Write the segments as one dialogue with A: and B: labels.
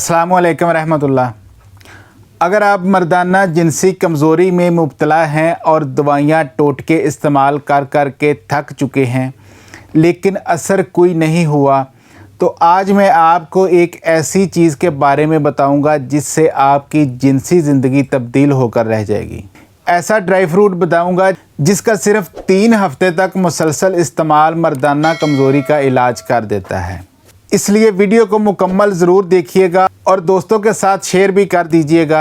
A: अस्सलामु अलैकुम रहमतुल्लाह। अगर आप मर्दाना जिनसी कमज़ोरी में मुब्तला हैं और दवाइयाँ टोटके इस्तेमाल कर कर के थक चुके हैं लेकिन असर कोई नहीं हुआ, तो आज मैं आपको एक ऐसी चीज़ के बारे में बताऊंगा जिससे आपकी जिनसी ज़िंदगी तब्दील होकर रह जाएगी। ऐसा ड्राई फ्रूट बताऊंगा जिसका सिर्फ 3 हफ्ते तक मुसलसल इस्तेमाल मर्दाना कमज़ोरी का इलाज कर देता है। इसलिए वीडियो को मुकम्मल ज़रूर देखिएगा और दोस्तों के साथ शेयर भी कर दीजिएगा।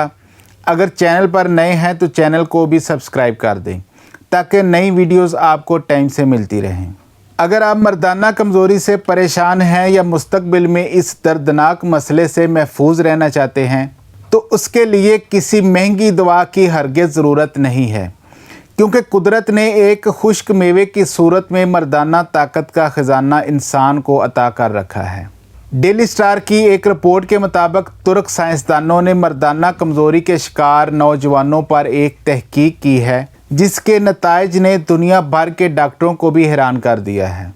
A: अगर चैनल पर नए हैं तो चैनल को भी सब्सक्राइब कर दें ताकि नई वीडियोस आपको टाइम से मिलती रहें। अगर आप मर्दाना कमज़ोरी से परेशान हैं या मुस्तकबिल में इस दर्दनाक मसले से महफूज रहना चाहते हैं तो उसके लिए किसी महंगी दवा की हरगिज़ ज़रूरत नहीं है, क्योंकि कुदरत ने एक खुश्क मेवे की सूरत में मर्दाना ताकत का ख़जाना इंसान को अता कर रखा है। डेली स्टार की एक रिपोर्ट के मुताबिक तुर्क साइंसदानों ने मर्दाना कमज़ोरी के शिकार नौजवानों पर एक तहकीक की है जिसके नताइज ने दुनिया भर के डॉक्टरों को भी हैरान कर दिया है।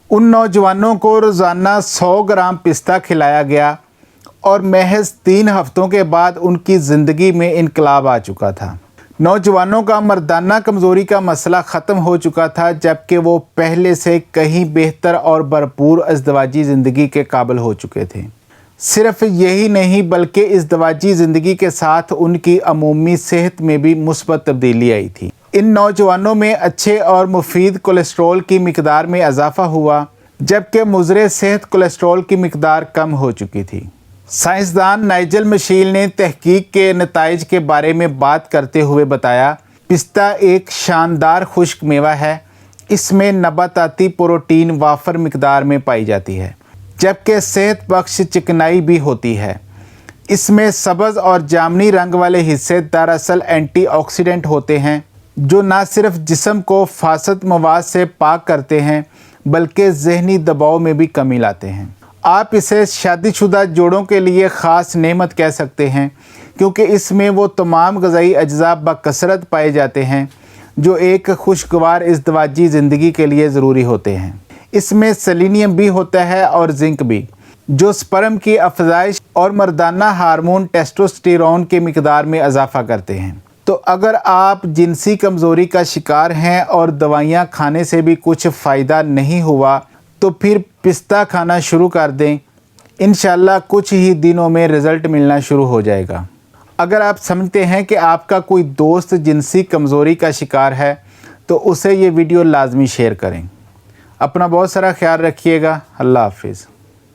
A: उन नौजवानों को रोज़ाना 100 ग्राम पिस्ता खिलाया गया और महज 3 हफ्तों के बाद उनकी ज़िंदगी में इनकलाब आ चुका था। नौजवानों का मर्दाना कमज़ोरी का मसला ख़त्म हो चुका था, जबकि वो पहले से कहीं बेहतर और भरपूर अज़दवाजी ज़िंदगी के काबिल हो चुके थे। सिर्फ यही नहीं बल्कि इज़दवाजी ज़िंदगी के साथ उनकी अमूमी सेहत में भी मुस्बत तब्दीली आई थी। इन नौजवानों में अच्छे और मुफीद कोलेस्ट्रॉल की मिकदार में इजाफ़ा हुआ, जबकि मुज़र सेहत कोलेस्ट्रॉल की मिकदार कम हो चुकी थी। साइंसदान नाइजल मिशेल ने तहकीक के नताइज के बारे में बात करते हुए बताया, पिस्ता एक शानदार खुश्क मेवा है। इसमें नबाताती प्रोटीन वाफर मिकदार में पाई जाती है, जबकि सेहत बख्श चिकनाई भी होती है। इसमें सब्ज़ और जामनी रंग वाले हिस्से दरअसल एंटीऑक्सीडेंट होते हैं जो न सिर्फ जिस्म को फासद मवाद से पाक करते हैं बल्कि ज़हनी दबाव में भी कमी लाते हैं। आप इसे शादीशुदा जोड़ों के लिए ख़ास नेमत कह सकते हैं, क्योंकि इसमें वो तमाम ग़ज़ाई अज्जा बकसरत पाए जाते हैं जो एक खुशगवार इज़दवाजी ज़िंदगी के लिए ज़रूरी होते हैं। इसमें सेलेनियम भी होता है और जिंक भी, जो स्पर्म की अफजाइश और मर्दाना हार्मोन टेस्टोस्टेरोन के मिकदार में इजाफ़ा करते हैं। तो अगर आप जिनसी कमज़ोरी का शिकार हैं और दवाइयाँ खाने से भी कुछ फ़ायदा नहीं हुआ तो फिर पिस्ता खाना शुरू कर दें। इंशाल्लाह कुछ ही दिनों में रिज़ल्ट मिलना शुरू हो जाएगा। अगर आप समझते हैं कि आपका कोई दोस्त जिनसी कमज़ोरी का शिकार है तो उसे ये वीडियो लाजमी शेयर करें। अपना बहुत सारा ख्याल रखिएगा। अल्लाह हाफिज़।